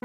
I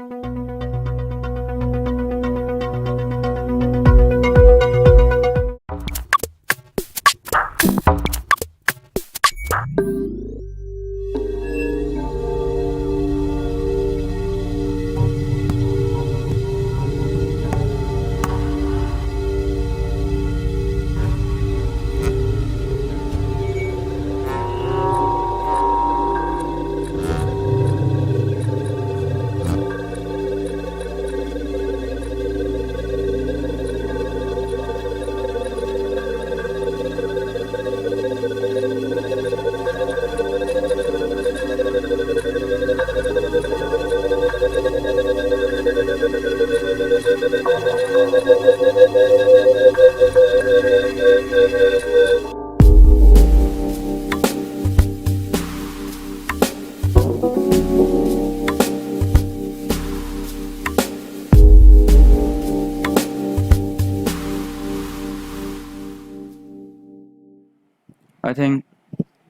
think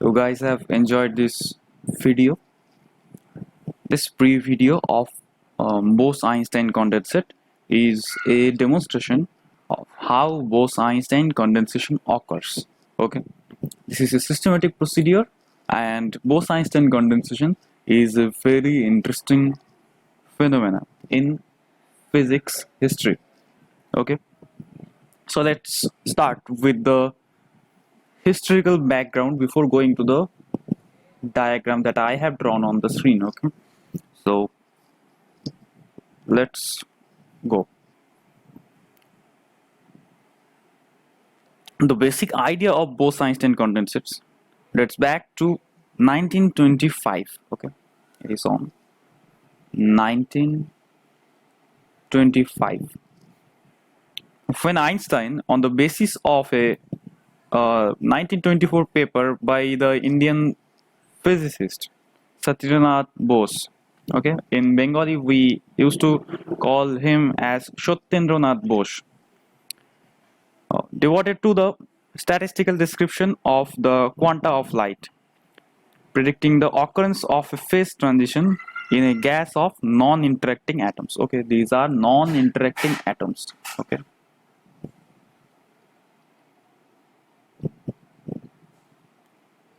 you guys have enjoyed this video, this pre-video of Bose-Einstein Condensate is a demonstration of how Bose-Einstein condensation occurs. Okay, this is a systematic procedure, and Bose-Einstein condensation is a very interesting phenomenon in physics history. Okay, so let's start with the historical background before going to the diagram that I have drawn on the screen. Okay, so let's go. The basic idea of Bose-Einstein condensates dates back to 1925. Okay, it is on 1925 when Einstein, on the basis of a 1924 paper by the Indian physicist Satyendra Bose. Okay, in Bengali we used to call him as Satyendranath Bose. Devoted to the statistical description of the quanta of light, predicting the occurrence of a phase transition in a gas of non-interacting atoms. Okay, these are non-interacting atoms. Okay.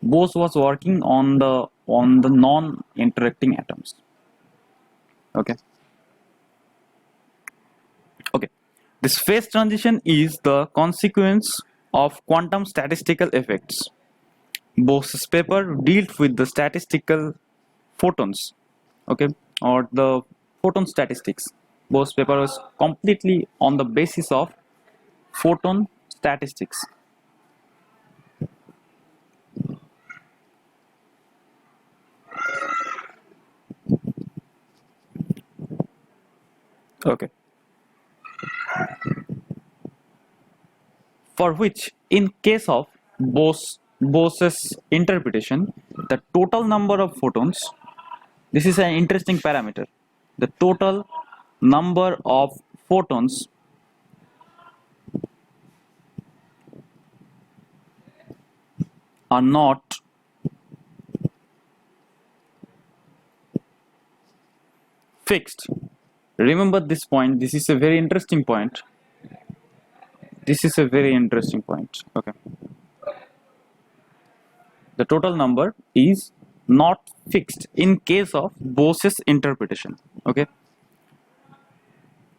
Bose was working on the non-interacting atoms. Okay. This phase transition is the consequence of quantum statistical effects. Bose's paper dealt with the statistical photons, okay, or the photon statistics. Bose's paper was completely on the basis of photon statistics. Okay. For which, in case of Bose's interpretation, the total number of photons, this is an interesting parameter, the total number of photons are not fixed. Remember this point, this is a very interesting point. This is a very interesting point. Okay. The total number is not fixed in case of Bose's interpretation. Okay.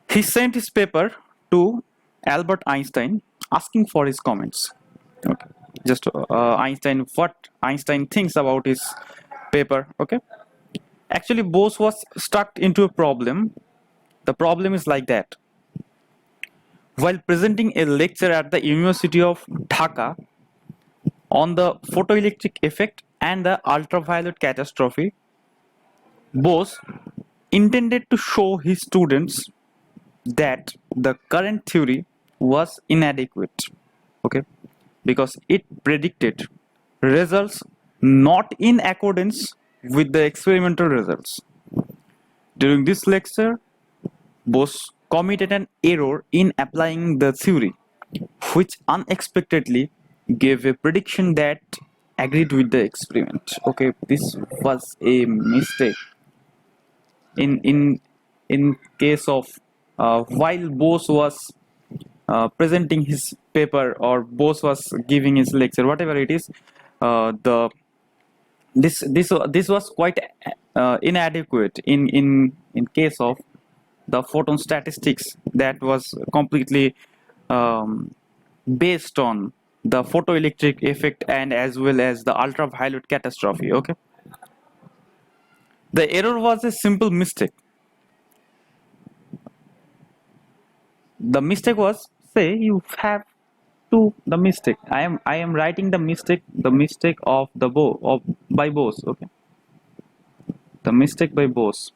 He sent his paper to Albert Einstein asking for his comments. Okay. Just what Einstein thinks about his paper. Okay. Actually, Bose was stuck into a problem. The problem is like that. While presenting a lecture at the University of Dhaka on the photoelectric effect and the ultraviolet catastrophe, Bose intended to show his students that the current theory was inadequate, okay, because it predicted results not in accordance with the experimental results. During this lecture, Bose committed an error in applying the theory, which unexpectedly gave a prediction that agreed with the experiment. Okay, this was a mistake in in case of while Bose was presenting his paper, or Bose was giving his lecture, whatever it is, the this was quite inadequate in case of the photon statistics that was completely um, based on the photoelectric effect and as well as the ultraviolet catastrophe. Okay, the error was a simple mistake. The mistake was, say you have to the mistake. I am writing the mistake of the of by Bose. Okay, the mistake by Bose,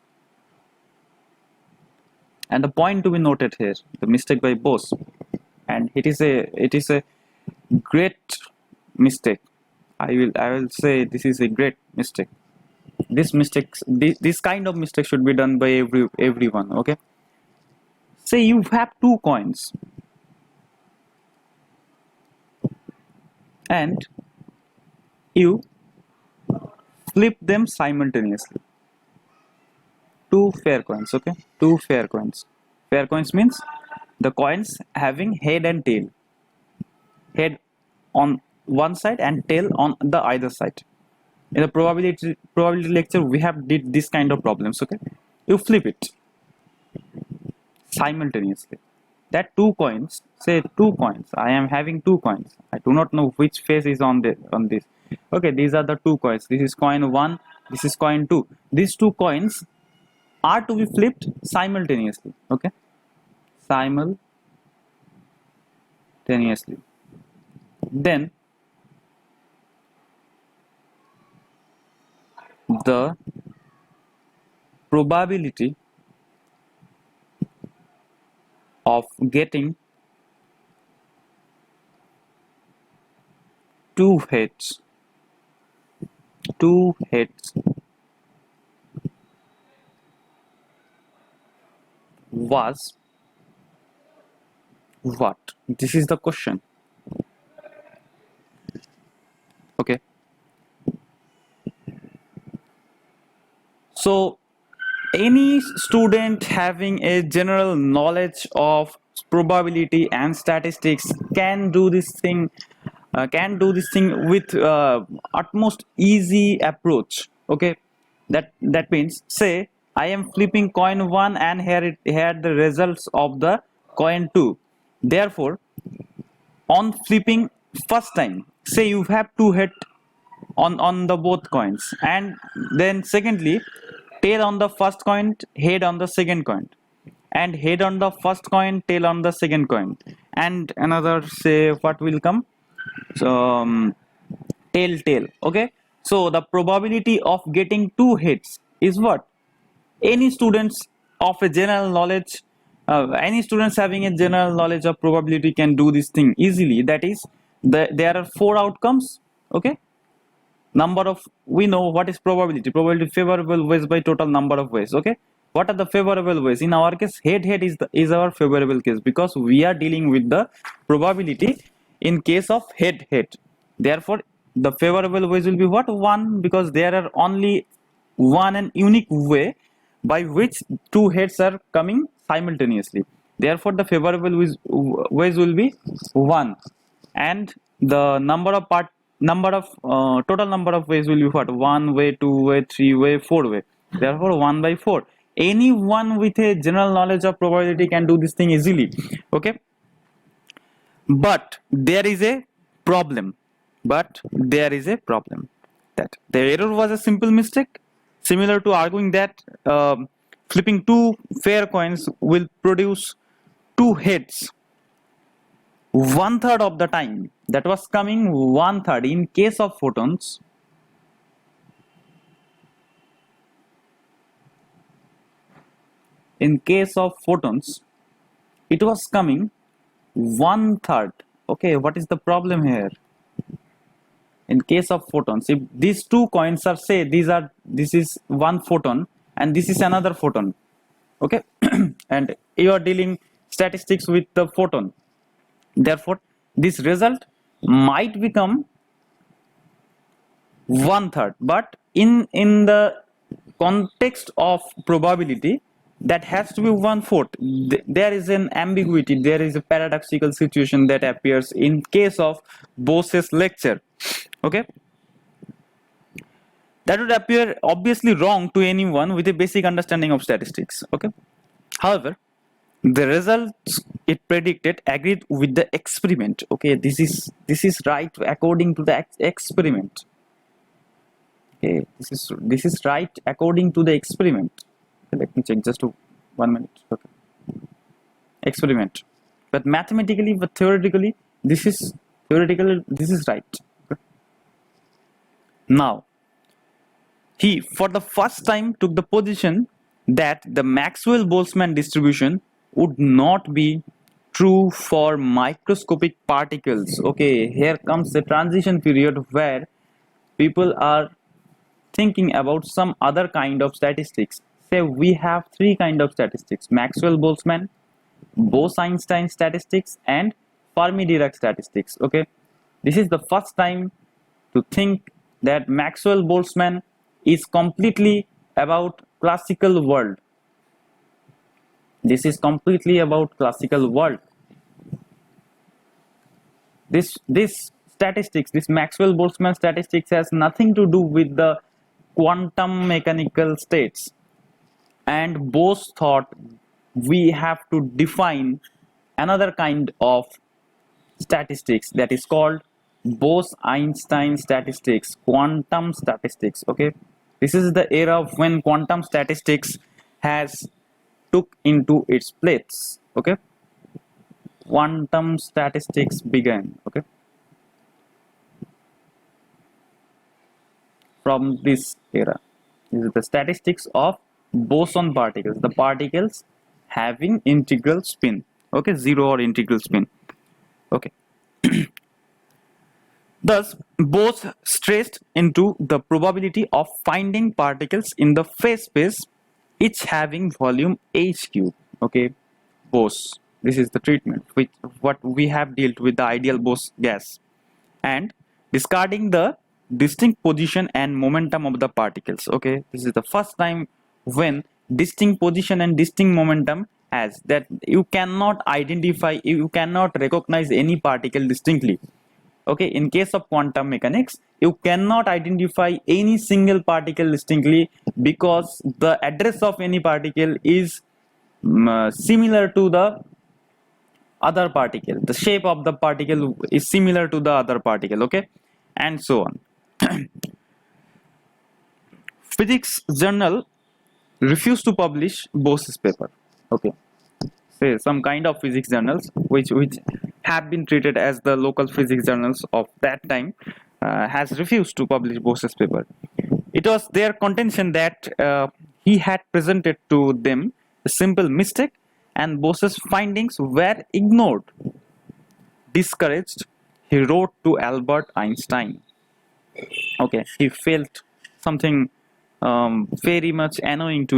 and the point to be noted here, the mistake by Bose, and it is a great mistake. I will say this is a great mistake. This kind of mistake should be done by everyone. Okay, say you have two coins and you flip them simultaneously. Two fair coins. Okay, two fair coins. Fair coins means the coins having head and tail. Head on one side and tail on the either side. In the probability lecture, we have did this kind of problems. Okay, you flip it simultaneously. That two coins, say two coins. I am having two coins. I do not know which face is on this. Okay, these are the two coins. This is coin one. This is coin two. These two coins are to be flipped simultaneously. Okay, simultaneously. Then the probability of getting two heads was what? This is the question. Okay, so any student having a general knowledge of probability and statistics can do this thing with utmost easy approach. Okay, that means, say I am flipping coin 1 and here the results of the coin 2. Therefore, on flipping first time, say you have two head on the both coins, and then secondly, tail on the first coin, head on the second coin, and head on the first coin, tail on the second coin, and another, say what will come, so tail. Okay, so the probability of getting two heads is what? Any students of a general knowledge, any students having a general knowledge of probability can do this thing easily. That is, there are four outcomes. Okay, number of, we know what is probability favorable ways by total number of ways. Okay, what are the favorable ways? In our case, head is our favorable case, because we are dealing with the probability in case of head. Therefore, the favorable ways will be what? One, because there are only one and unique way by which two heads are coming simultaneously. Therefore, the favorable ways will be one, and the total number of ways will be what? One way, two way, three way, four way. Therefore, 1 by 4. Anyone with a general knowledge of probability can do this thing easily. Okay, but there is a problem. That the error was a simple mistake, similar to arguing that flipping two fair coins will produce two heads 1/3 of the time. That was coming 1/3 in case of photons. In case of photons, it was coming 1/3. Okay, what is the problem here? In case of photons, if these two coins are, say this is one photon and this is another photon. Okay, and you are dealing statistics with the photon. Therefore, this result might become 1/3, but in the context of probability, that has to be 1/4. There is an ambiguity, there is a paradoxical situation that appears in case of Bose's lecture. Okay, that would appear obviously wrong to anyone with a basic understanding of statistics. Okay, however, the results it predicted agreed with the experiment. Okay, this is right according to the experiment. Okay, this is right according to the experiment. Okay, let me check just 1 minute. Okay, experiment, but mathematically, but theoretically, this is right. Okay. Now, he for the first time took the position that the Maxwell-Boltzmann distribution would not be true for microscopic particles. Okay, here comes the transition period where people are thinking about some other kind of statistics. Say we have three kind of statistics: Maxwell-Boltzmann, Bose-Einstein statistics, and Fermi-Dirac statistics. Okay, this is the first time to think that Maxwell-Boltzmann is completely about classical world. This is completely about classical world. This statistics, this Maxwell-Boltzmann statistics has nothing to do with the quantum mechanical states. And Bose thought we have to define another kind of statistics that is called Bose-Einstein statistics, quantum statistics. Okay, this is the era of when quantum statistics has took into its place. Okay, quantum statistics began. Okay, from this era. This is the statistics of boson particles, the particles having integral spin. Okay, zero or integral spin. Okay. Thus, Bose stressed into the probability of finding particles in the phase space, each having volume h cube. Okay, Bose. This is the treatment with what we have dealt with the ideal Bose gas, and discarding the distinct position and momentum of the particles. Okay, this is the first time when distinct position and distinct momentum has that you cannot identify, you cannot recognize any particle distinctly. Okay, in case of quantum mechanics, you cannot identify any single particle distinctly because the address of any particle is similar to the other particle. The shape of the particle is similar to the other particle. Okay, and so on. Physics journal refused to publish Bose's paper. Okay, say some kind of physics journals which have been treated as the local physics journals of that time has refused to publish Bose's paper. It was their contention that he had presented to them a simple mistake and Bose's findings were ignored. Discouraged, he wrote to Albert Einstein. Okay, he felt something very much annoying to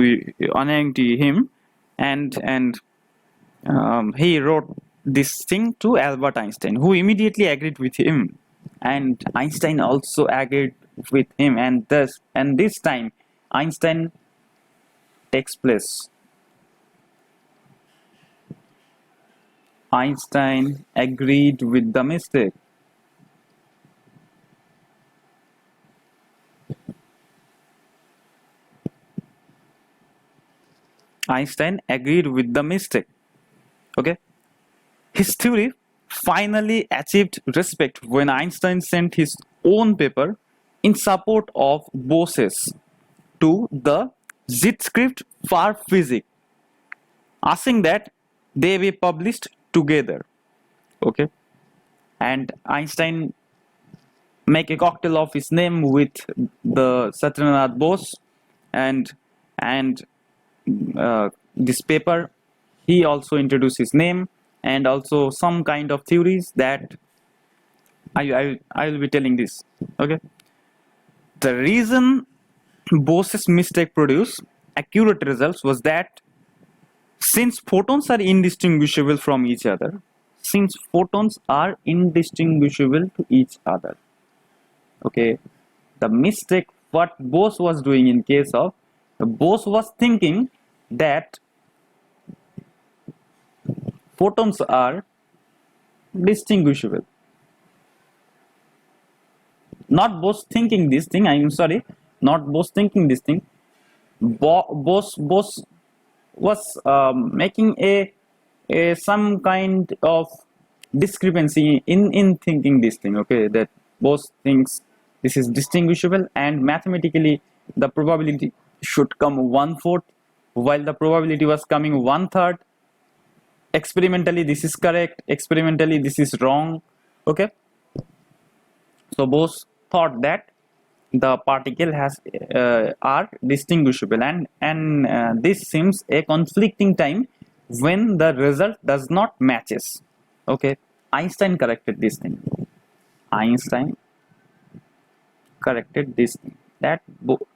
him, and he wrote this thing to Albert Einstein, who immediately agreed with him, and Einstein also agreed with him, and this time Einstein takes place. Einstein agreed with the mistake. Einstein agreed with the mistake. Okay, his theory finally achieved respect when Einstein sent his own paper in support of Bose's to the Zeitschrift für Physik, asking that they be published together. Okay, and Einstein make a cocktail of his name with the Satyendranath Bose and this paper. He also introduced his name and also some kind of theories that I will be telling this. Okay, the reason Bose's mistake produced accurate results was that since photons are indistinguishable from each other, okay, the mistake what Bose was doing in case of Bose was thinking that photons are distinguishable. Not Bose thinking this thing, I am sorry, not Bose thinking this thing. Bose was making a some kind of discrepancy in thinking this thing, okay, that Bose thinks this is distinguishable, and mathematically the probability should come 1/4, while the probability was coming 1/3. Experimentally this is correct, experimentally this is wrong, okay. So Bose thought that the particle has are distinguishable, and this seems a conflicting time when the result does not matches, okay. Einstein corrected this thing. Einstein corrected this thing, that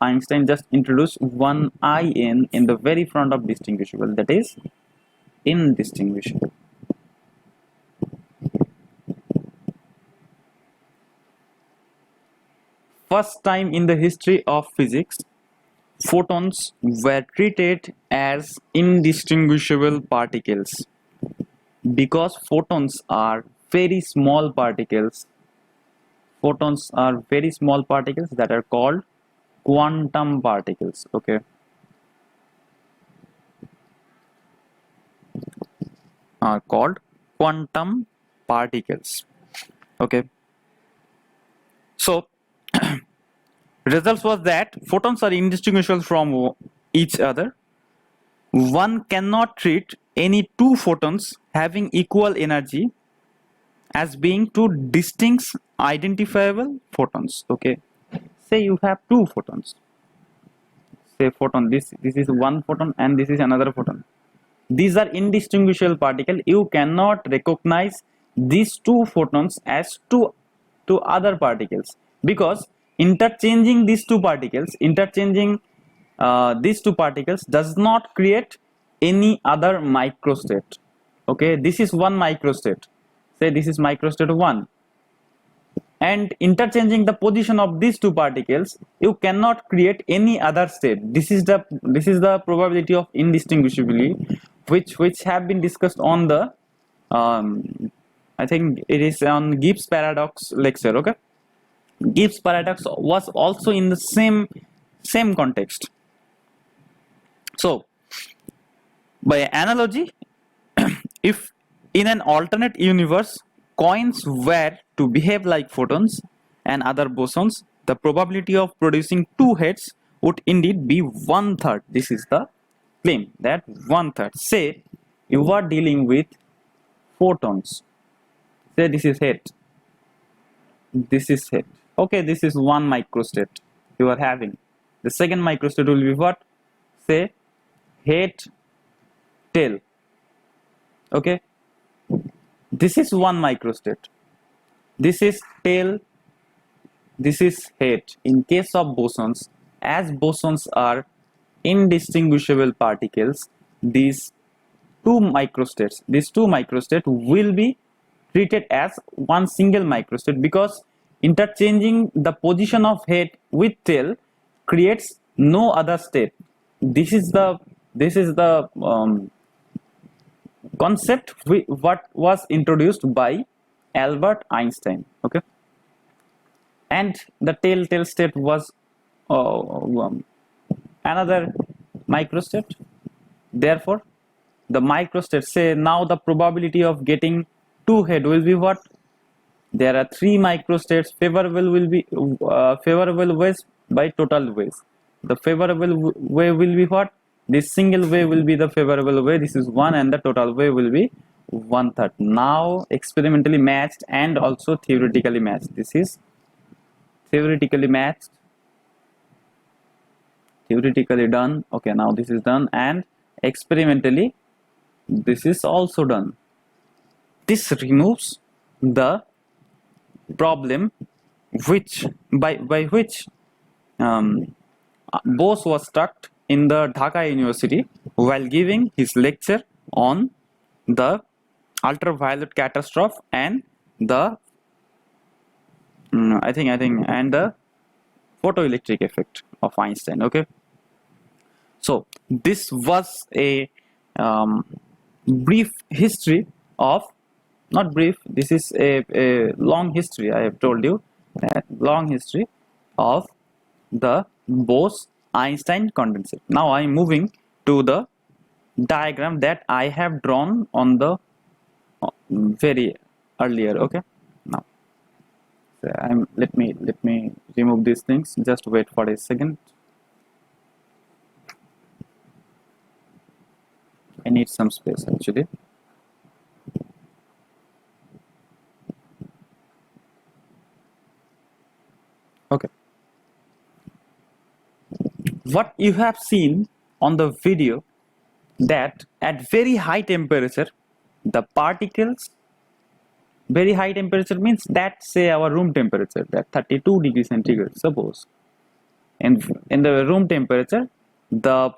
Einstein just introduced one in the very front of distinguishable, that is indistinguishable. First time in the history of physics, photons were treated as indistinguishable particles, because photons are very small particles. Photons are very small particles that are called quantum particles, okay. Are called quantum particles, okay. So results was that photons are indistinguishable from each other. One cannot treat any two photons having equal energy as being two distinct identifiable photons, okay. Say you have two photons, say photon, this is one photon and this is another photon. These are indistinguishable particles. You cannot recognize these two photons as two other particles, because interchanging these two particles does not create any other microstate, okay. This is one microstate, say this is microstate 1, and interchanging the position of these two particles, you cannot create any other state. This is the probability of indistinguishability, which have been discussed on the I think it is on Gibbs paradox lecture, okay. Gibbs paradox was also in the same context. So by analogy, if in an alternate universe coins were to behave like photons and other bosons, the probability of producing two heads would indeed be 1/3. This is the claim, that 1/3. Say you are dealing with photons, say this is head, this is head, okay, this is one microstate you are having. The second microstate will be what? Say head, tail, okay. This is one microstate, this is tail, this is head. In case of bosons, as bosons are indistinguishable particles, these two microstates will be treated as one single microstate, because interchanging the position of head with tail creates no other state. This is the concept what was introduced by Albert Einstein, okay. And the tail state was another microstate. Therefore the microstate, say now the probability of getting two head will be what? There are three microstates. Favorable will be favorable ways by total ways. The favorable way will be what? This single way will be the favorable way, this is 1, and the total way will be 1/3. Now experimentally matched and also theoretically matched. This is theoretically matched, theoretically done, okay. Now this is done, and experimentally this is also done. This removes the problem by which Bose was struck in the Dhaka University while giving his lecture on the ultraviolet catastrophe and the I think and the photoelectric effect of Einstein, okay. So this was a brief history of, not brief, this is a long history. I have told you that long history of the Bose-Einstein condensate. Now I am moving to the diagram that I have drawn on the very earlier. Okay, now let me remove these things. Just wait for a second. I need some space actually. Okay, what you have seen on the video, that at very high temperature the particles, very high temperature means that, say our room temperature, that 32 degrees centigrade suppose, and in the room temperature the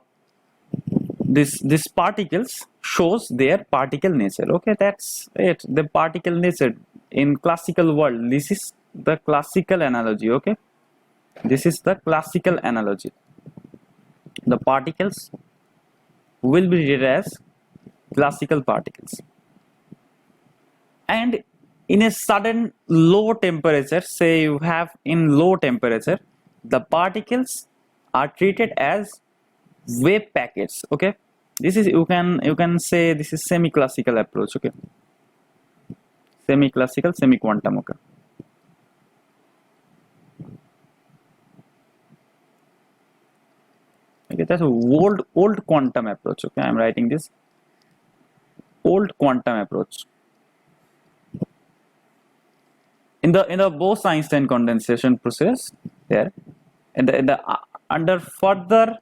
this particles shows their particle nature. Okay, that's it, the particle nature in classical world. This is the classical analogy. Okay, this is the classical analogy. The particles will be treated as classical particles, and in a sudden low temperature, say you have in low temperature, the particles are treated as wave packets. Okay, this is, you can say this is semi-classical approach. Okay, semi-classical, semi-quantum. Okay, okay, that's old quantum approach. Okay, I'm writing this old quantum approach. In the Bose-Einstein condensation process, there in the under further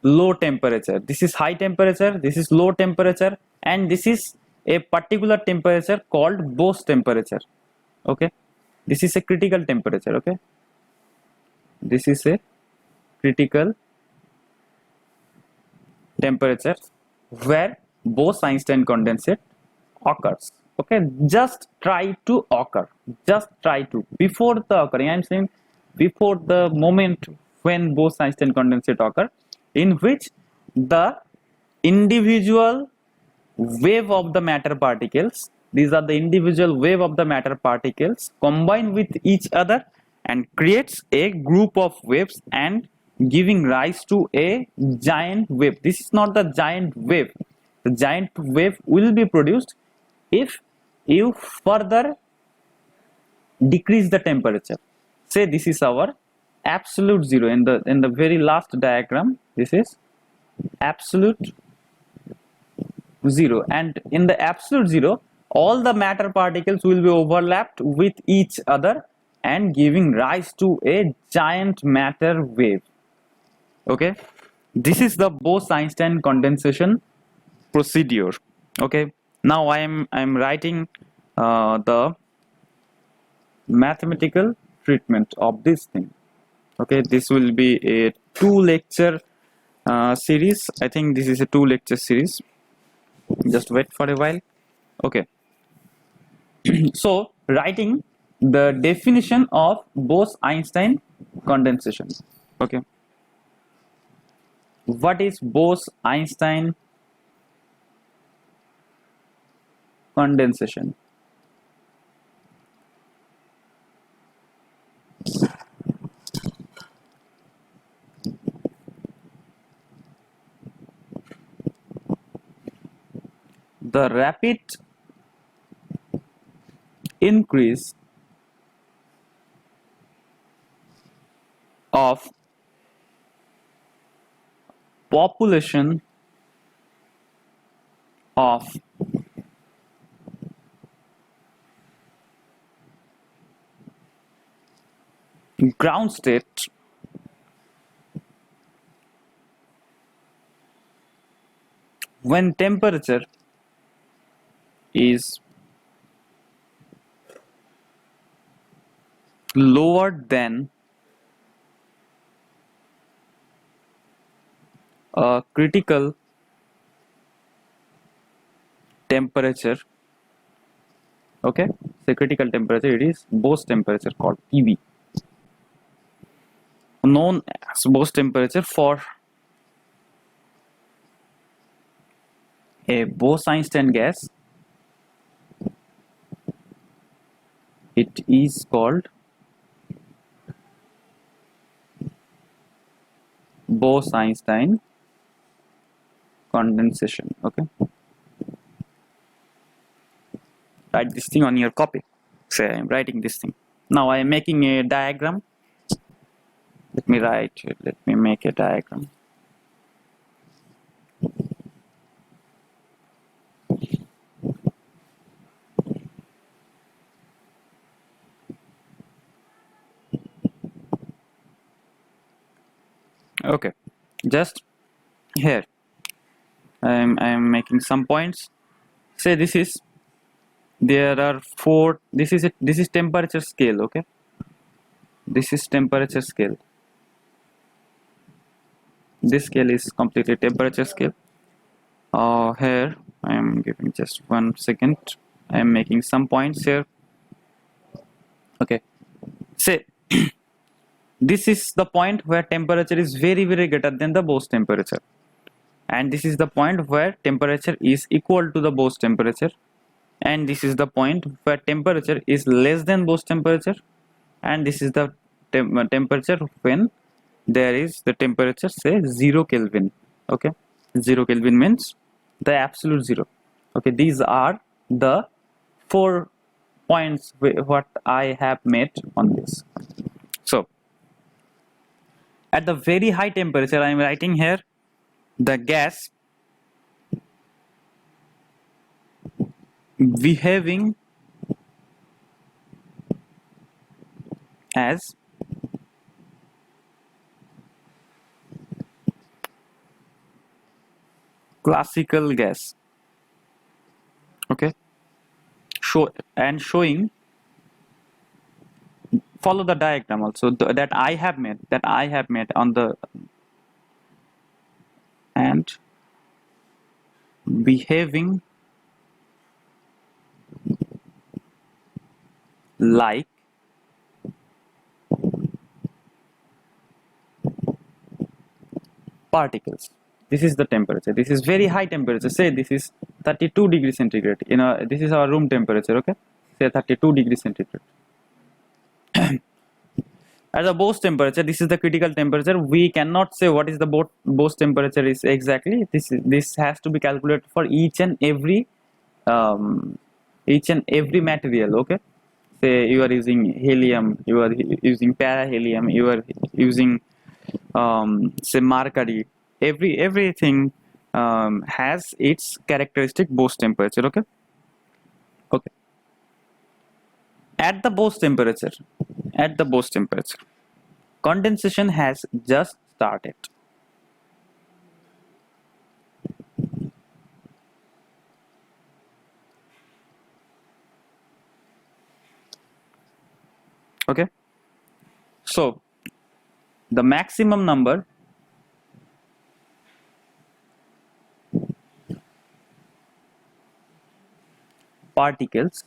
low temperature, this is high temperature, this is low temperature, and this is a particular temperature called Bose temperature. Okay, this is a critical temperature. Okay, this is a critical temperature where Bose-Einstein condensate occurs. Okay, just try to occur, just try to, before the occurring, I'm saying before the moment when Bose-Einstein condensate occur, in which the individual wave of the matter particles, these are the individual wave of the matter particles, combine with each other and creates a group of waves and giving rise to a giant wave. This is not the giant wave. The giant wave will be produced if you further decrease the temperature. Say this is our absolute zero. In the very last diagram, this is absolute zero, and in the absolute zero all the matter particles will be overlapped with each other and giving rise to a giant matter wave. Okay, this is the Bose-Einstein condensation procedure. Okay, now I'm writing the mathematical treatment of this thing. Okay, this will be a 2-lecture series. I think this is a 2-lecture series. Just wait for a while. Okay, so writing the definition of Bose-Einstein condensation. Okay, what is Bose-Einstein condensation? The rapid increase of population of ground state when temperature is lower than a critical temperature. Okay, the critical temperature, it is Bose temperature called PB, known as Bose temperature for A Bose-Einstein gas, it is called Bose-Einstein condensation. Okay, write this thing on your copy. Say I'm writing this thing. Now I am making a diagram. Let me make a diagram. Okay, just here I'm making some points. Say there are four. This is temperature scale. Okay, this is temperature scale. This scale is completely temperature scale. Here I am giving just 1 second. I am making some points here. Okay, say this is the point where temperature is very greater than the Bose temperature, and this is the point where temperature is equal to the Bose temperature, and this is the point where temperature is less than Bose temperature, and this is the temperature when there is the temperature, say 0 Kelvin. Okay, 0 Kelvin means the absolute zero. Okay, these are the 4 points what I have made on this. So at the very high temperature, I am writing here the gas behaving as classical gas. Okay, showing, follow the diagram also that I have made on the, and behaving like particles. This is the temperature. This is very high temperature. Say this is 32 degrees centigrade. This is our room temperature. Okay, say 32 degrees centigrade. At the Bose temperature, this is the critical temperature. We cannot say what is the Bose temperature is exactly. This has to be calculated for each and every material. Okay, say you are using helium, you are using parahelium, you are using say mercury. Everything has its characteristic Bose temperature. Okay. At the Bose temperature, condensation has just started. Okay, so the maximum number particles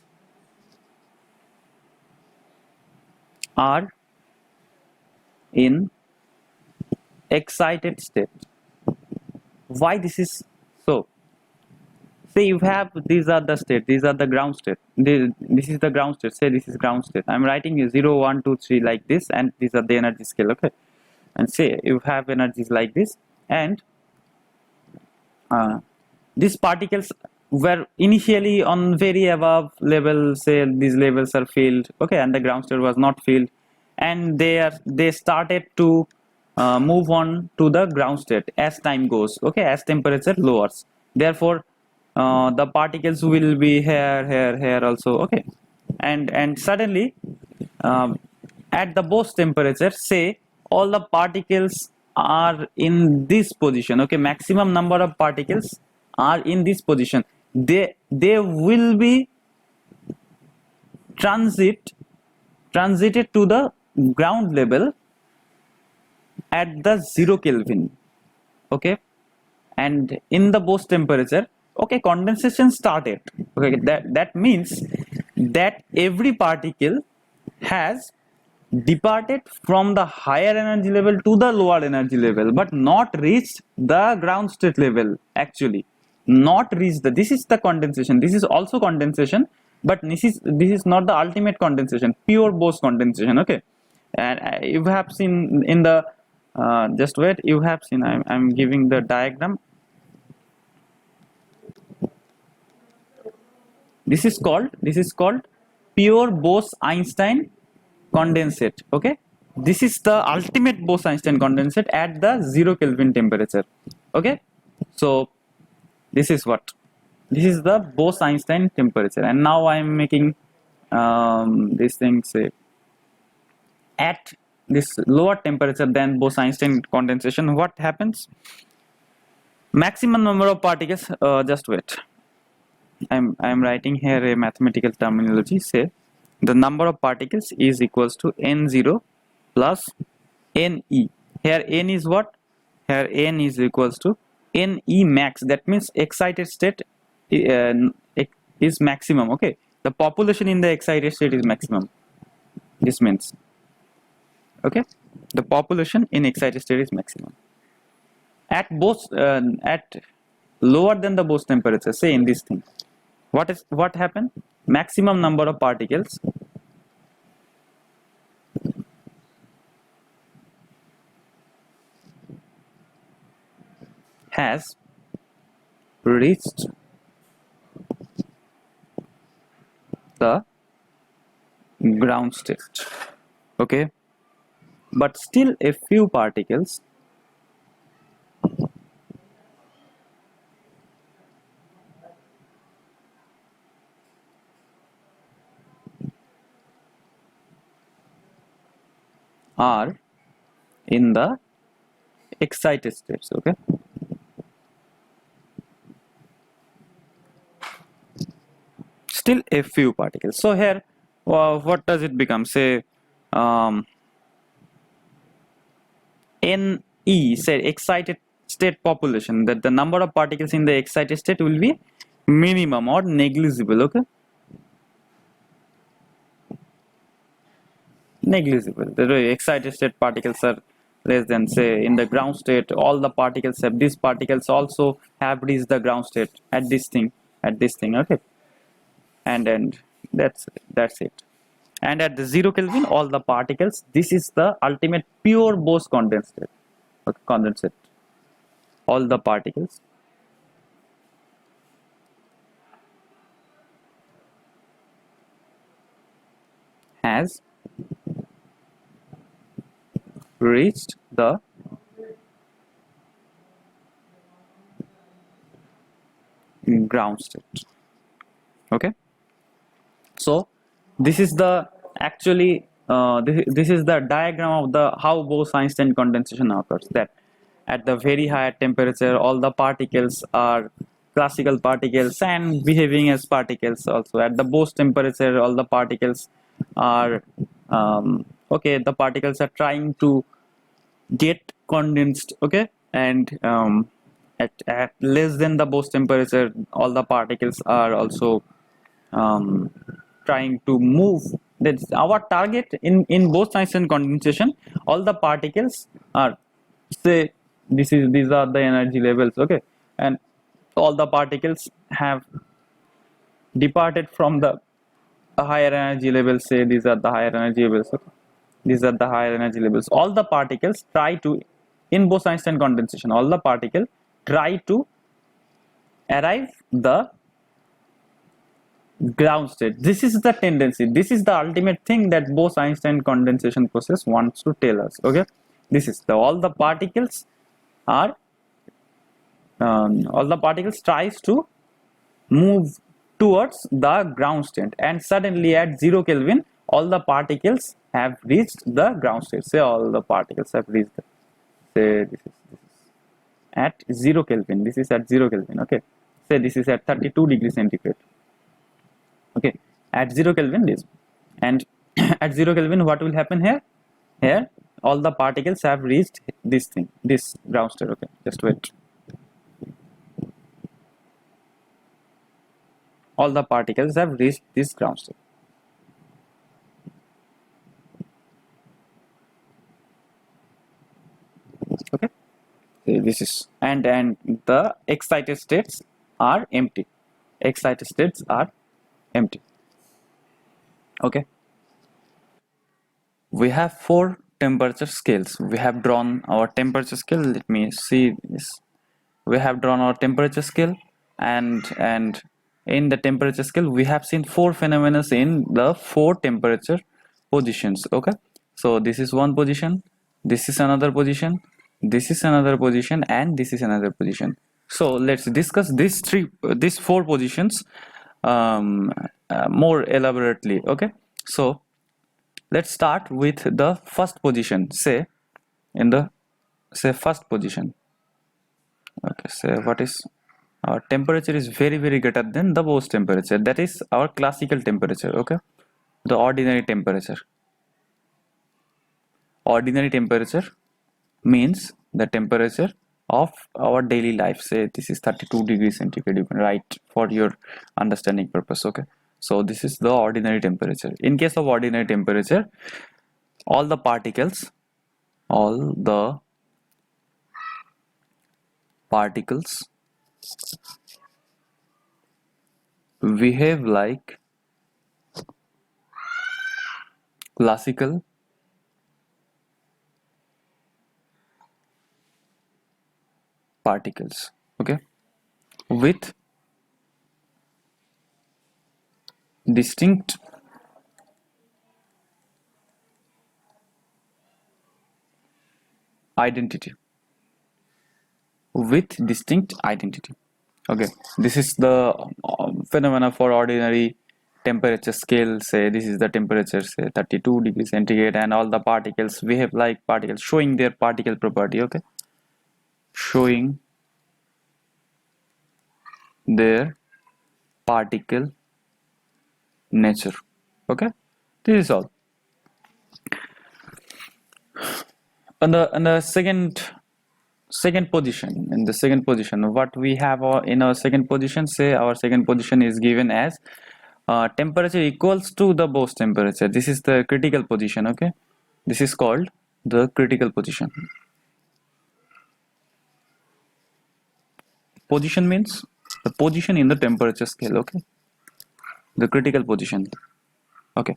are in excited state. Why this is so? Say you have, these are the state, these are the ground state. This is the ground state. Say this is ground state. I'm writing 0, 1, 2, 3 like this, and these are the energy scale. Okay, and say you have energies like this, and these particles were initially on very above level. Say these levels are filled. Okay, and the ground state was not filled, and they started to move on to the ground state as time goes. Okay, as temperature lowers, therefore the particles will be here also. Okay, and suddenly at the Bose temperature, say all the particles are in this position. Okay, maximum number of particles are in this position. They will be transited to the ground level at the 0 Kelvin. Okay, and in the Bose temperature, okay, condensation started. Okay, that means that every particle has departed from the higher energy level to the lower energy level, but not reached the ground state level. Actually, not reach the, this is the condensation, this is also condensation, but this is not the ultimate condensation, pure Bose condensation. Okay, and you have seen in the just wait, you have seen, I'm giving the diagram. This is called pure Bose-Einstein condensate. Okay, this is the ultimate Bose-Einstein condensate at the 0 Kelvin temperature. Okay, so this is what, this is the Bose-Einstein temperature, and now I am making this thing, say at this lower temperature than Bose-Einstein condensation. What happens? Maximum number of particles. Just wait. I'm writing here a mathematical terminology. Say the number of particles is equals to n0 plus ne. Here n is what? Here n is equals to ne max. That means excited state is maximum. Okay, the population in the excited state is maximum. This means, okay, the population in excited state is maximum. At lower than the Bose temperature, say in this thing, what happened? Maximum number of particles has reached the ground state. Okay, but still a few particles are in the excited states. Okay, still a few particles. So here what does it become? Say NE, say excited state population, that the number of particles in the excited state will be minimum or negligible. Okay, negligible. The excited state particles are less than, say in the ground state, all the particles have, these particles also have reached the ground state at this thing. Okay, and that's it. And at the 0 Kelvin, all the particles, this is the ultimate pure Bose condensate. Okay, condensate. All the particles has reached the ground state. Okay, so this is the actually this is the diagram of the how Bose-Einstein condensation occurs, that at the very high temperature all the particles are classical particles and behaving as particles. Also at the Bose temperature all the particles are okay, the particles are trying to get condensed. Okay, and at less than the Bose temperature all the particles are also trying to move. That's our target in Bose-Einstein condensation. All the particles are, say these are the energy levels. Okay, and all the particles have departed from the higher energy levels. Say these are the higher energy levels. Okay, these are the higher energy levels. All the particles try to, in Bose-Einstein condensation, all the particles try to arrive the ground state. This is the tendency, this is the ultimate thing that Bose-Einstein condensation process wants to tell us. Okay, this is the, all the particles are all the particles tries to move towards the ground state, and suddenly at 0 Kelvin all the particles have reached the ground state. Say all the particles have reached the, say this is at 0 Kelvin, this is at 0 Kelvin. Okay, say this is at 32 degrees centigrade. Okay, at 0 Kelvin this, and at 0 Kelvin what will happen here? Here all the particles have reached this thing, this ground state. Okay, just wait. All the particles have reached this ground state. Okay, so this is, and the excited states are empty. Excited states are empty. Okay. We have four temperature scales. We have drawn our temperature scale. Let me see this. We have drawn our temperature scale, and in the temperature scale we have seen four phenomena in the four temperature positions. Okay, so this is one position, this is another position, this is another position, and this is another position. So let's discuss these four positions more elaborately. Okay, so let's start with the first position. Say in the first position. Okay, so what is our temperature is very greater than the Bose temperature. That is our classical temperature. Okay, the ordinary temperature. Ordinary temperature means the temperature of our daily life. Say this is 32 degrees centigrade. You can write for your understanding purpose. Okay, so this is the ordinary temperature. In case of ordinary temperature, all the particles behave like classical particles. Okay, with distinct identity. Okay, this is the phenomena for ordinary temperature scale. Say this is the temperature, say 32 degrees centigrade, and all the particles behave like particles, showing their particle property. Okay, showing their particle nature. Okay, this is all. And the second position, in the second position, what we have in our second position, say our second position is given as temperature equals to the Bose temperature. This is the critical position. Okay, this is called the critical position. Position means the position in the temperature scale. Okay, the critical position. Okay,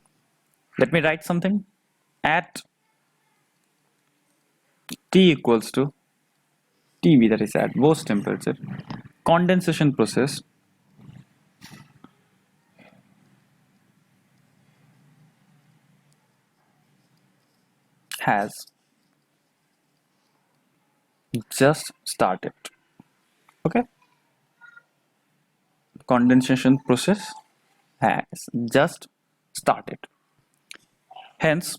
let me write something. At T equals to TB, that is at Bose temperature, condensation process has just started. Okay, condensation process has just started. Hence,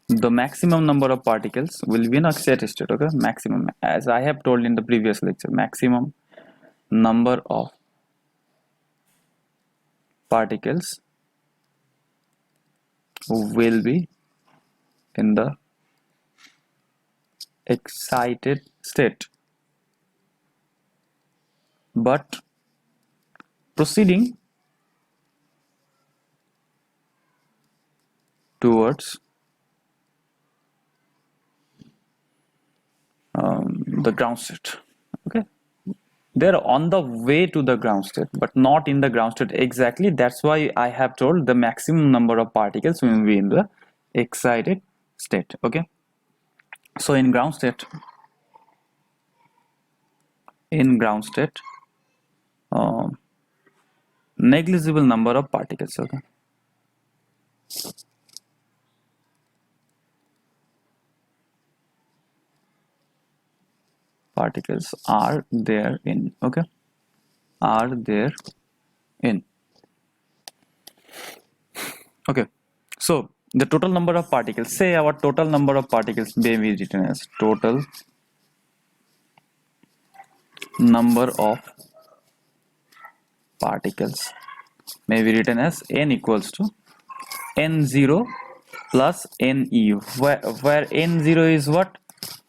the maximum number of particles will be in excited state. Okay, maximum, as I have told in the previous lecture, maximum number of particles will be in the excited state, but proceeding towards the ground state. Okay, they're on the way to the ground state, but not in the ground state exactly. That's why I have told the maximum number of particles will be in the excited state. Okay, so in ground state, negligible number of particles. Okay, particles are there in. Okay, are there in. Okay, so the total number of particles, say our total number of particles may be written as total number of particles may be written as n equals to n0 plus ne, where n0 is what?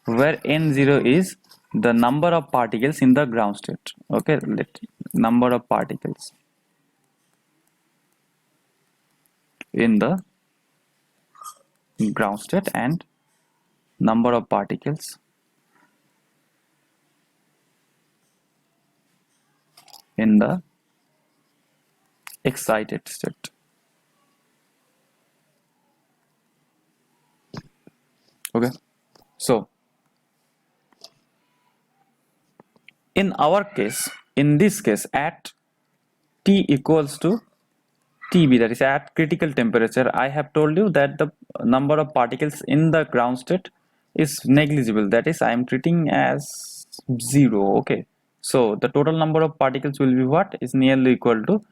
Where n0 is the number of particles in the ground state. Okay, number of particles in the ground state and number of particles in the excited state. Okay, so in our case, in this case, at T equals to TB, that is at critical temperature, I have told you that the number of particles in the ground state is negligible, that is I am treating as 0. Okay, so the total number of particles will be what is nearly equal to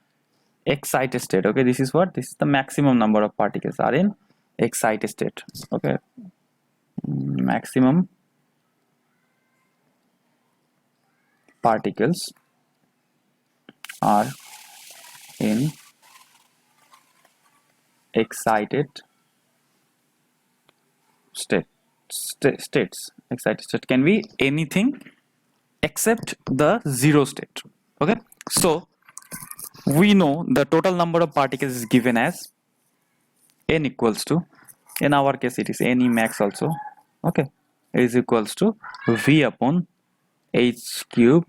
excited state. Okay, this is what, this is the maximum number of particles are in excited state. Okay, maximum particles are in excited states. Excited state can be anything except the zero state. Okay, so we know the total number of particles is given as n equals to, in our case it is n e max also. Okay, is equals to v upon h cube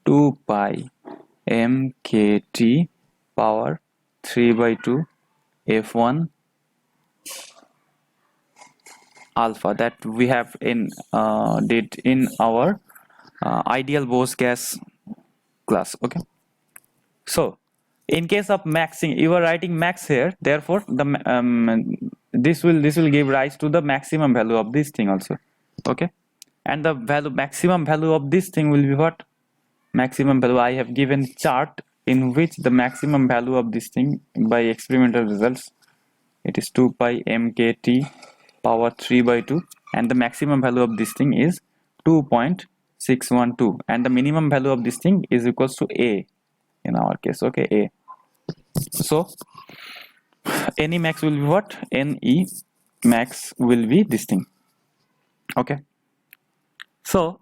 2 pi mkt power 3 by 2 f1 alpha, that we have in did in our ideal Bose gas class. Okay, so in case of maxing, you are writing max here, therefore the this will give rise to the maximum value of this thing also. Okay, and the maximum value of this thing will be what? Maximum value, I have given chart in which the maximum value of this thing by experimental results, it is 2 pi mkt power 3 by 2, and the maximum value of this thing is 2.612, and the minimum value of this thing is equals to a in our case. Okay, a. So ne max will be what? Ne max will be this thing. Okay, so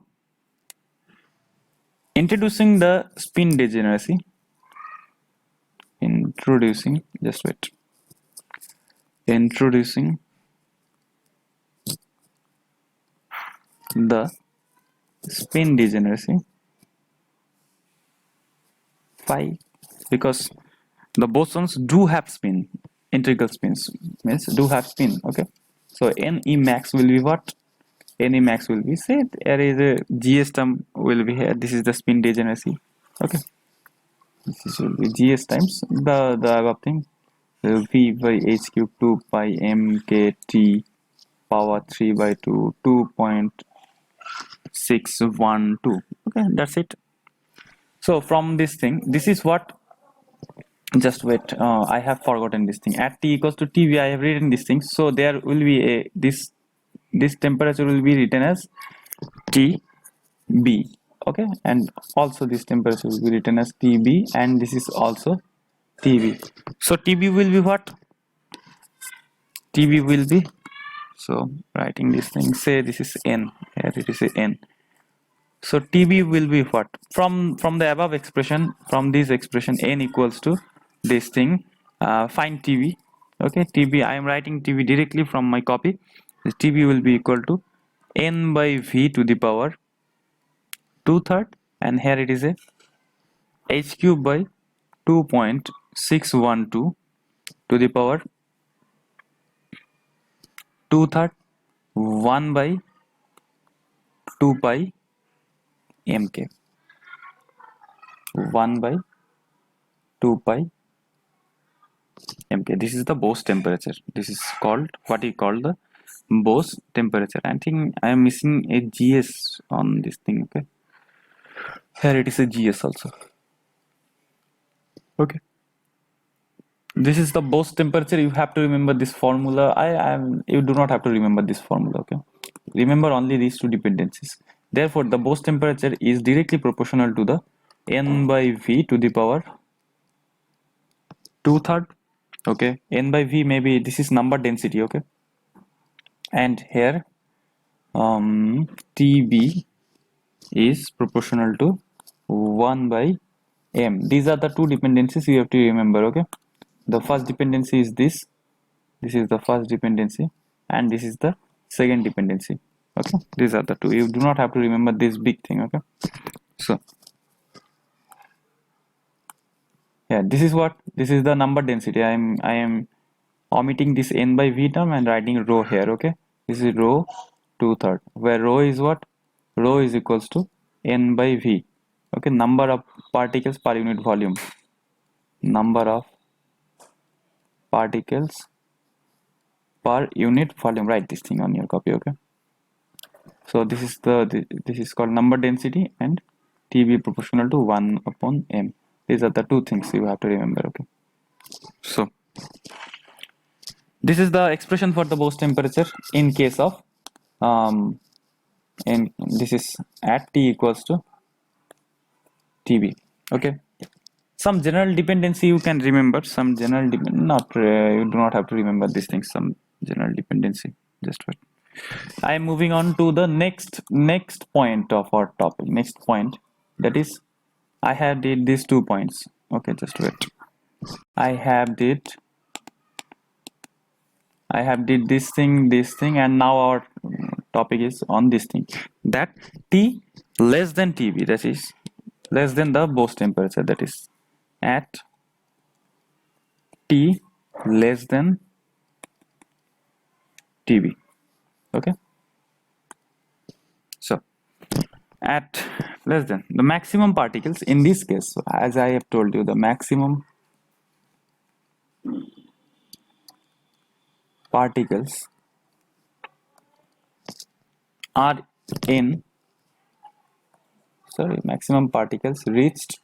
introducing the spin degeneracy, introducing the spin degeneracy phi, because the bosons do have spin, integral spins means do have spin. Okay, so ne max will be what? Ne max will be, say there is a gs term will be here, this is the spin degeneracy. Okay, this will be gs times the above thing, v by h cube 2 pi mkt power 3 by 2 2.612. Okay, that's it. So from this thing, this is what, just wait, I have forgotten this thing. At t equals to tv, I have written this thing, so there will be a this temperature will be written as tb. Okay, and also this temperature will be written as tb, and this is also tb. So tb will be what? tb will be, so writing this thing, say this is n, here it is a n. So tb will be what? From the above expression, from this expression, n equals to this thing, find tb. Okay, tb, I am writing tb directly from my copy. tb will be equal to n by v to the power 2/3, and here it is a h cube by 2.612 to the power 2/3 1 by 2 pi mk, 1 by 2 pi mk. This is the Bose temperature. This is called, what you call the Bose temperature. I think I am missing a gs on this thing. Okay, here it is a gs also. Okay, this is the Bose temperature. You have to remember this formula. You do not have to remember this formula. Okay, remember only these two dependencies. Therefore the Bose temperature is directly proportional to the n by v to the power 2/3. Okay, n by v, maybe this is number density. Okay, and here tb is proportional to 1 by m. These are the two dependencies you have to remember. Okay, the first dependency is this is the first dependency, and this is the second dependency. Okay, these are the two. You do not have to remember this big thing. Okay, so Yeah, this is what, this is the number density. I am omitting this n by v term and writing rho here. Okay, this is rho 2/3, where rho is what, rho is equals to n by v. Okay, number of particles per unit volume, number of particles per unit volume. Write this thing on your copy. Okay, so this is this is called number density, and TB proportional to 1 upon m. These are the two things you have to remember. Okay, so this is the expression for the Bose temperature in case of and this is at T equals to TB. Okay, some general dependency you can remember, some general not you do not have to remember these things, some general dependency. Just wait. I am moving on to the next point of our topic. Next point, that is, I have did these 2 points. Okay, just wait. I have did this thing, and now our topic is on this thing, that T less than TB, that is less than the Bose temperature, that is at T less than TB. Okay, so at less than, the maximum particles in this case, so as I have told you, the maximum particles are in, maximum particles reached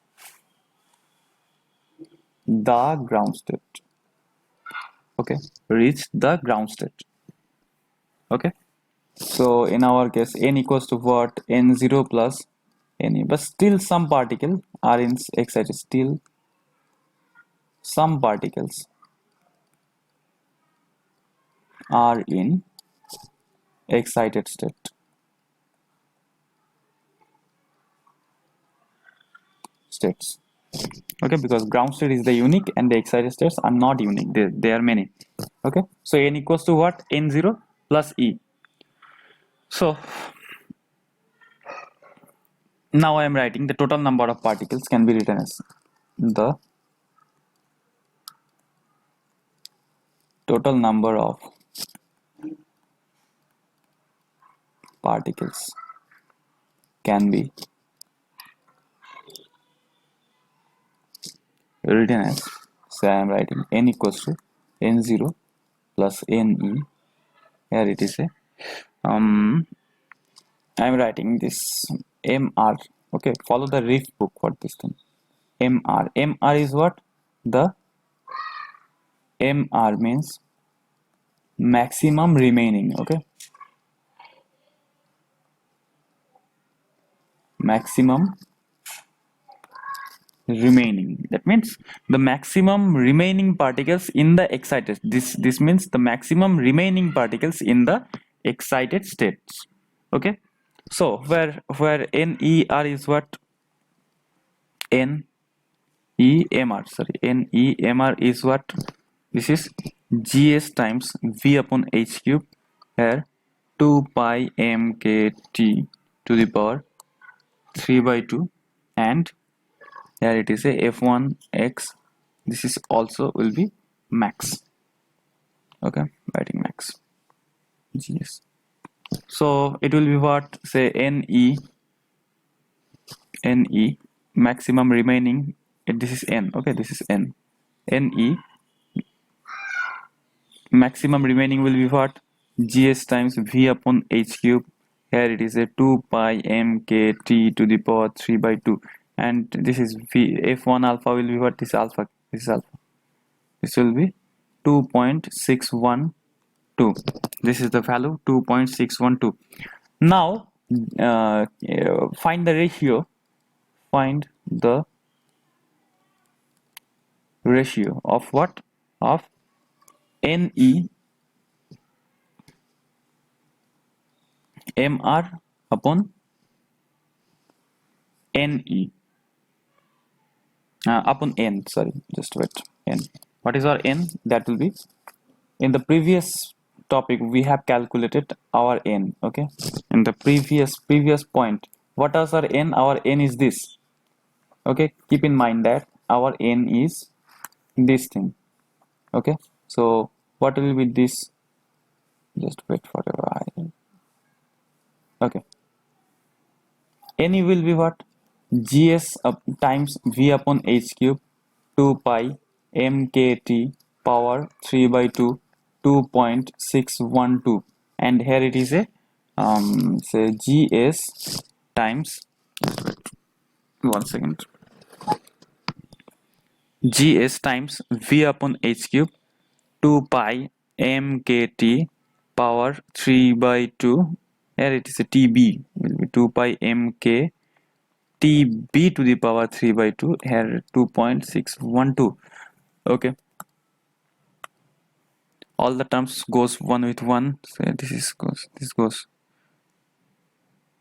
the ground state. Okay, reached the ground state. Okay, so in our case, n equals to what, n0 plus ne, but still some particles are in excited, still some particles are in excited states. Okay, because ground state is the unique and the excited states are not unique, they are many. Okay, so n equals to what, n0 plus e. So now I am writing the total number of particles can be written as the total number of particles can be written as, so I am writing n equals to n0 plus ne. Here it is a I am writing this mr. Okay, follow the riff book for this thing. Mr is what, the mr means maximum remaining. Okay, maximum remaining, that means the maximum remaining particles in the excited, this means the maximum remaining particles in the excited states. Okay, so where NER is what, NEMR is what, this is GS times V upon H cube, here 2 pi mkt to the power 3 by 2, and here it is a f1x, this is also will be max. Okay, writing max GS, so it will be what, say NE maximum remaining, this is n. Okay, this is n. NE maximum remaining will be what, GS times V upon H cube, here it is a 2 pi mkt to the power 3 by 2, and this is V. F1 alpha will be what, this alpha, this is alpha, this will be 2.612, this is the value 2.612. now find the ratio, find the ratio of what, of NE MR upon NE upon n, sorry, just wait, n. What is our n? That will be, in the previous topic we have calculated our n. Okay, in the previous point, what is our n? Our n is this. Okay, keep in mind that our n is this thing. Okay, so what will be this? Just wait for a while. Okay, n will be what? Gs times v upon h cube 2 pi mkt power 3 by 2 2.612, and here it is a say gs times, one second, gs times v upon h cube 2 pi mkt power 3 by 2, here it is a tb, will be 2 pi mk tb to the power 3 by 2, here 2.612. Okay, all the terms goes one with one, so this goes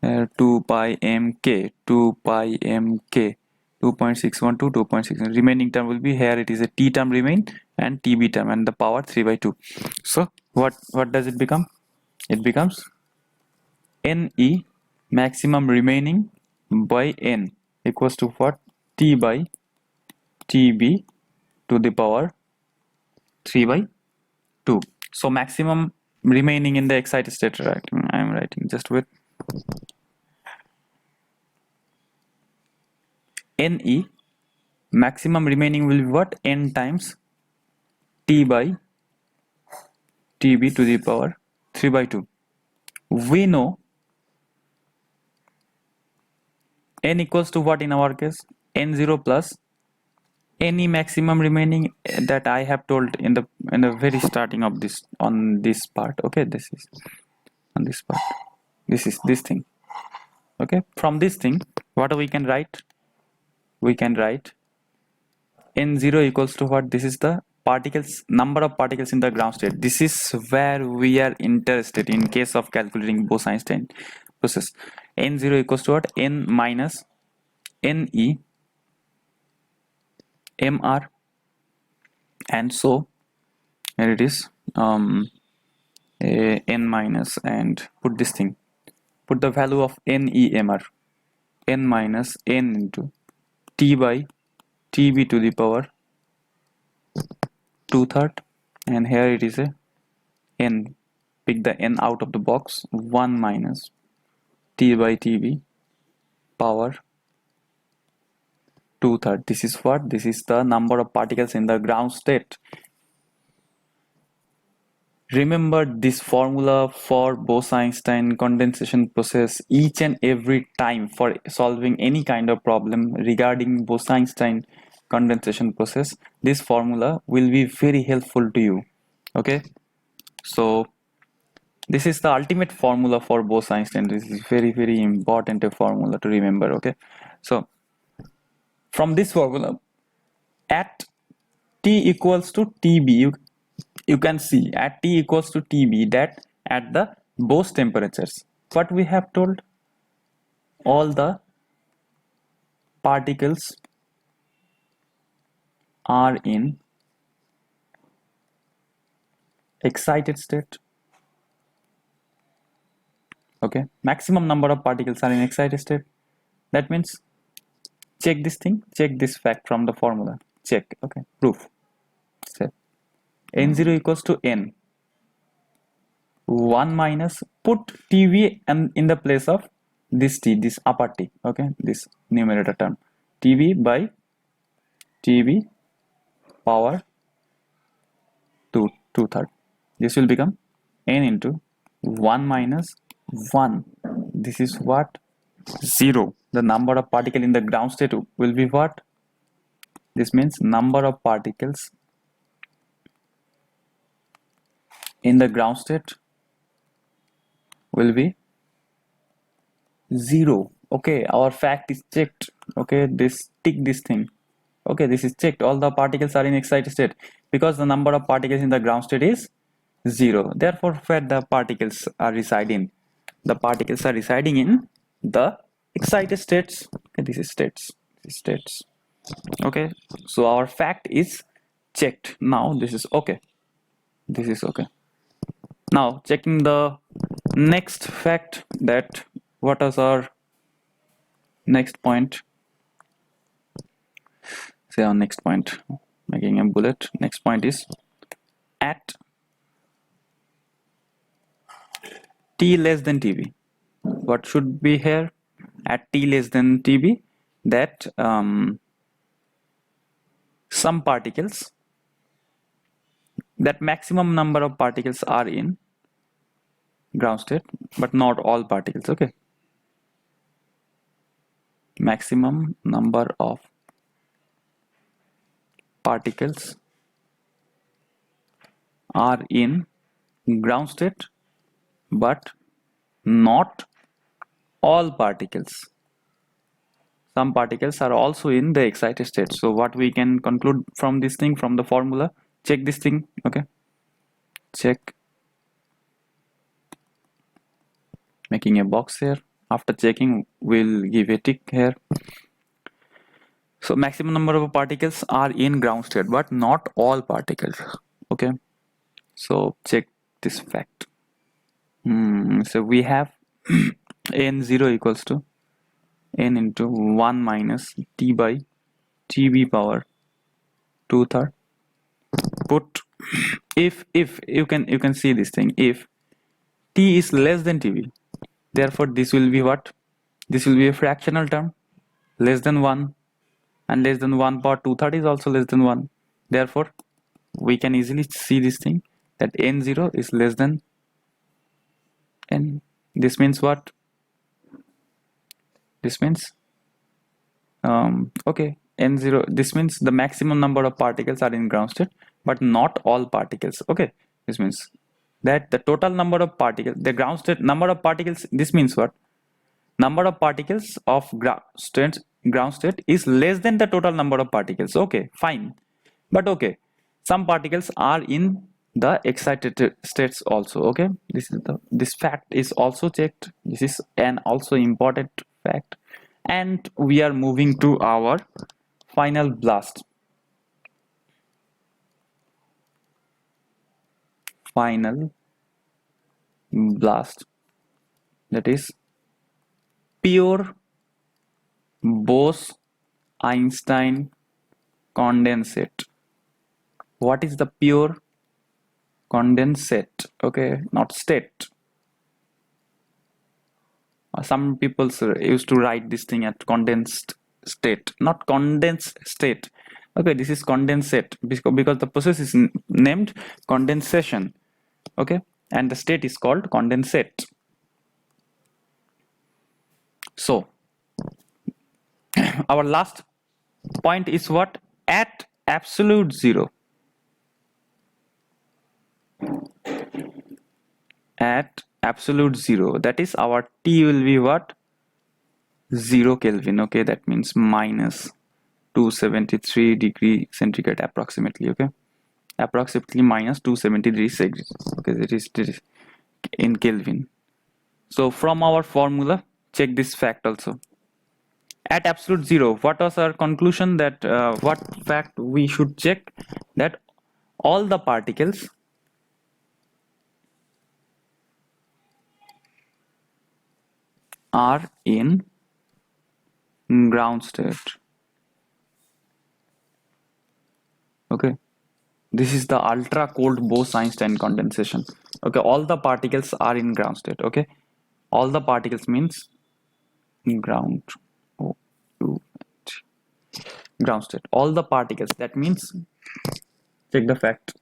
2 pi mk 2 pi mk 2.612 2.6, remaining term will be, here it is a t term remain and tb term and the power 3 by 2. So what does it become? It becomes ne maximum remaining by n equals to what? T by tb to the power 3 by 2. So maximum remaining in the excited state, right? I am writing just with ne maximum remaining will be what? N times t by tb to the power 3 by 2. We know n equals to what in our case? N0 plus any maximum remaining that I have told in the very starting of this, on this part. Okay, this is on this part, this is this thing. Okay, from this thing what we can write? We can write n0 equals to what? This is the particles, number of particles in the ground state. This is where we are interested in case of calculating Bose-Einstein process. n0 equals to what? N minus ne mr, and so here it is n minus, and put this thing, put the value of ne mr, n minus n into t by tb to the power 2/3, and here it is a n, pick the n out of the box, 1 minus t by tb power 2/3. This is what? This is the number of particles in the ground state. Remember this formula for Bose-Einstein condensation process each and every time for solving any kind of problem regarding Bose-Einstein condensation process. This formula will be very helpful to you. Okay, so this is the ultimate formula for Bose-Einstein. This is very important a formula to remember. Okay, so from this formula, at t equals to tb, you can see at t equals to tb that at the Bose temperatures, what we have told, all the particles are in excited state. Okay, maximum number of particles are in excited state. That means, check this thing, check this fact from the formula, check. Okay, proof. Say n0 equals to n 1 minus, put tv and in the place of this t, this upper t. Okay, this numerator term, tb by tb power 2/3. This will become n into 1 minus 1. This is what? 0. The number of particles in the ground state will be what? This means number of particles in the ground state will be 0. Okay, our fact is checked. Okay, this, tick this thing. Okay, this is checked. All the particles are in excited state because the number of particles in the ground state is 0. Therefore, where the particles are residing? The particles are residing in the excited states. Okay, this is states. This is states. Okay, so our fact is checked. Now this is okay. This is okay. Now checking the next fact, that what is our next point? say our next point, making a bullet. Next point is at T less than TB. What should be here? At T less than TB, that some particles, that maximum number of particles are in ground state, but not all particles. Okay, maximum number of particles are in ground state, but not all particles. Some particles are also in the excited state. So what we can conclude from this thing, from the formula, check this thing. Okay, check, making a box here. After checking, we'll give a tick here. So maximum number of particles are in ground state, but not all particles. Okay, so check this fact. So we have n0 equals to n into 1 minus t by tb power 2/3. Put if you can see this thing, if t is less than tb, therefore this will be what? This will be a fractional term, less than 1, and less than 1 power 2/3 is also less than 1. Therefore we can easily see this thing, that n0 is less than n. This means what? This means okay, n0, this means the maximum number of particles are in ground state, but not all particles. Okay, this means that the total number of particles, the ground state number of particles, this means what? Number of particles of ground state is less than the total number of particles. Okay, fine, but okay, some particles are in the excited states also. Okay, this fact is also checked. This is an also important fact. And we are moving to our final blast. Final blast, that is pure Bose-Einstein condensate. What is the pure condensate? Okay, not state. Some people used to write this thing at condensed state, not condensed state. Okay, this is condensate because the process is named condensation. Okay, and the state is called condensate. So our last point is what? At absolute zero. At absolute zero, that is our T will be what? 0 Kelvin. Okay, that means minus 273 degree centigrade approximately. Okay, approximately minus 273 degrees. Okay, that is in Kelvin. So from our formula, check this fact also. At absolute zero, what was our conclusion? That what fact we should check? That all the particles are in ground state. Okay, this is the ultra cold Bose-Einstein condensation. Okay, all the particles are in ground state. Okay, all the particles means ground. Oh, ground state. All the particles. That means check the fact.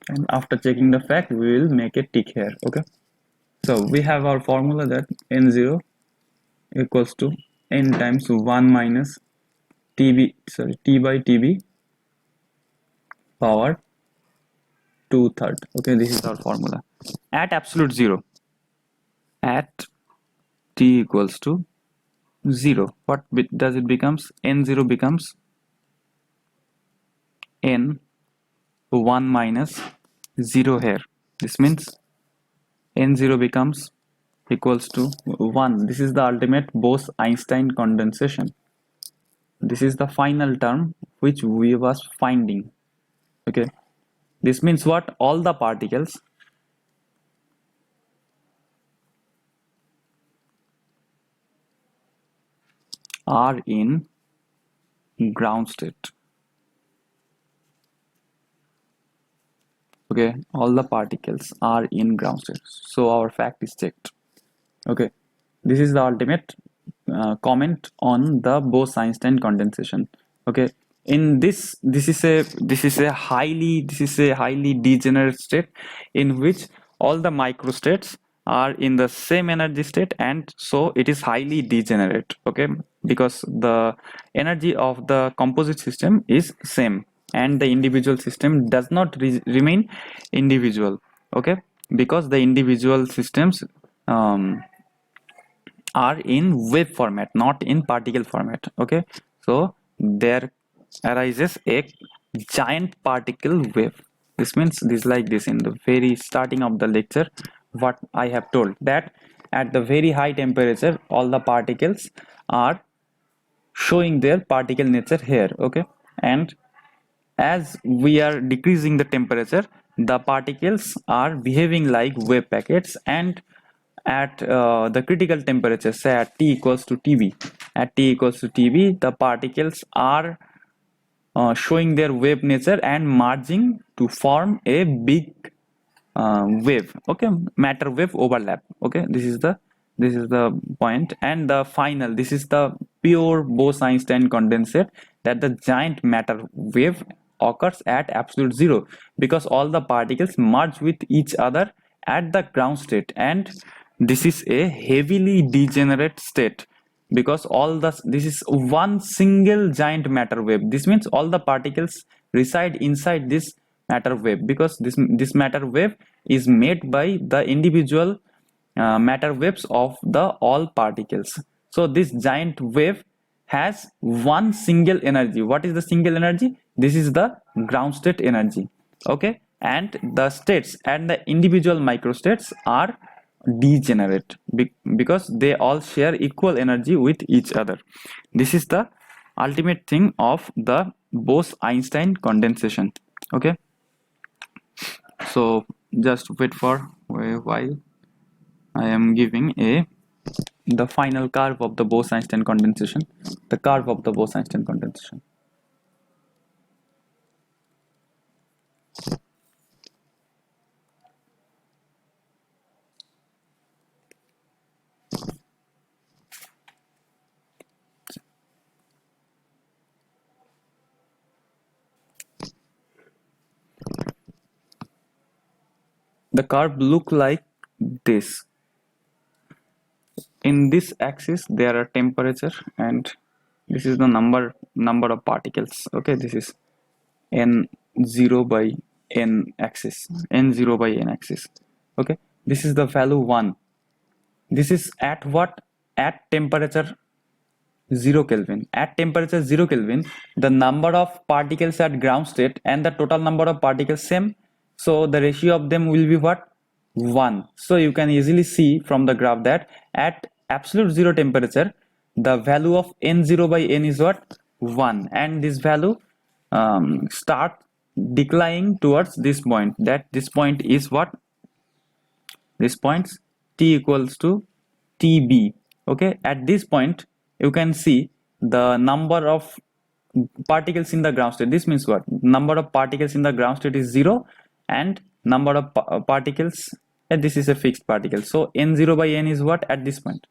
And after checking the fact, we will make a tick here. Okay. So we have our formula that n0 equals to n times 1 minus t by tb power 2/3. Okay, this is our formula. At absolute zero, at t equals to 0, what does it becomes? N0 becomes n 1 minus 0 here. This means n0 becomes equals to 1. This is the ultimate Bose-Einstein condensation. This is the final term which we was finding. Okay, this means what? All the particles are in ground state. Okay, all the particles are in ground state, so our fact is checked. Okay, this is the ultimate comment on the Bose-Einstein condensation. Okay, in this is a highly degenerate state in which all the microstates are in the same energy state, and so it is highly degenerate. Okay, because the energy of the composite system is same and the individual system does not remain individual. Okay, because the individual systems are in wave format, not in particle format. Okay, so there arises a giant particle wave. This means this, like this, in the very starting of the lecture what I have told, that at the very high temperature all the particles are showing their particle nature here. Okay, and as we are decreasing the temperature, the particles are behaving like wave packets, and at the critical temperature, say at T equals to TB, at T equals to TB, the particles are showing their wave nature and merging to form a big wave. Okay, matter wave overlap. Okay, this is the point, and the final, this is the pure Bose-Einstein condensate, that the giant matter wave occurs at absolute zero because all the particles merge with each other at the ground state, and this is a heavily degenerate state because this is one single giant matter wave. This means all the particles reside inside this matter wave, because this matter wave is made by the individual matter waves of the all particles. So this giant wave has one single energy. What is the single energy? This is the ground state energy. Okay, and the states and the individual microstates are degenerate because they all share equal energy with each other. This is the ultimate thing of the Bose-Einstein condensation. Okay, so just wait for a while. I am giving the final curve of the Bose-Einstein condensation. The curve of the Bose-Einstein condensation. The curve look like this. In this axis there are temperature, and this is the number of particles. Okay, this is n0 by n axis, n0 by n axis. Okay, this is the value 1. This is at what? At temperature 0 Kelvin. At temperature 0 Kelvin, the number of particles at ground state and the total number of particles same. So the ratio of them will be what? 1. So you can easily see from the graph that at absolute 0 temperature, the value of n0 by n is what? 1. And this value start declining towards this point. That this point is what? This points T equals to TB. Okay, at this point you can see the number of particles in the ground state. This means what? Number of particles in the ground state is 0, and number of particles, and this is a fixed particle. So n0 by n is what at this point?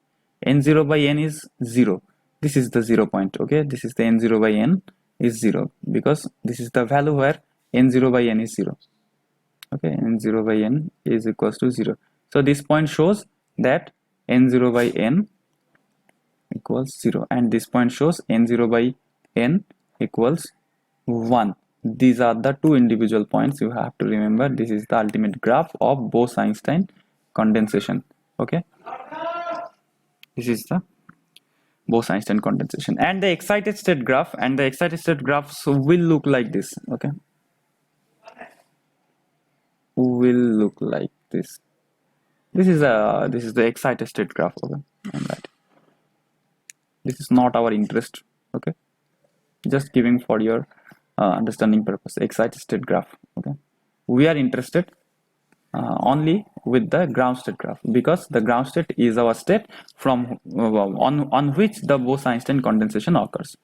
N0 by n is 0. This is the 0 point. Okay, this is the n0 by n is 0 because this is the value where n0 by n is 0. Okay, n0 by n is equals to 0. So this point shows that n0 by n equals 0, and this point shows n0 by n equals 1. These are the two individual points you have to remember. This is the ultimate graph of Bose-Einstein condensation. Okay, this is the Bose-Einstein condensation, and the excited state graph and the excited state graphs will look like this. Okay, will look like this. This is the excited state graph. Okay, and that this is not our interest. Okay, just giving for your understanding purpose. Excited state graph. Okay, we are interested only with the ground state graph, because the ground state is our state from on which the Bose-Einstein condensation occurs.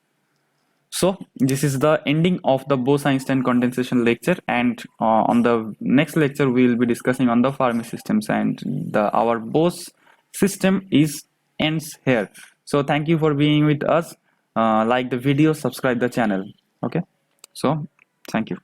So this is the ending of the Bose-Einstein condensation lecture, and on the next lecture we will be discussing on the Fermi systems, and our Bose system is ends here. So thank you for being with us. Like the video, subscribe the channel. Okay. So thank you.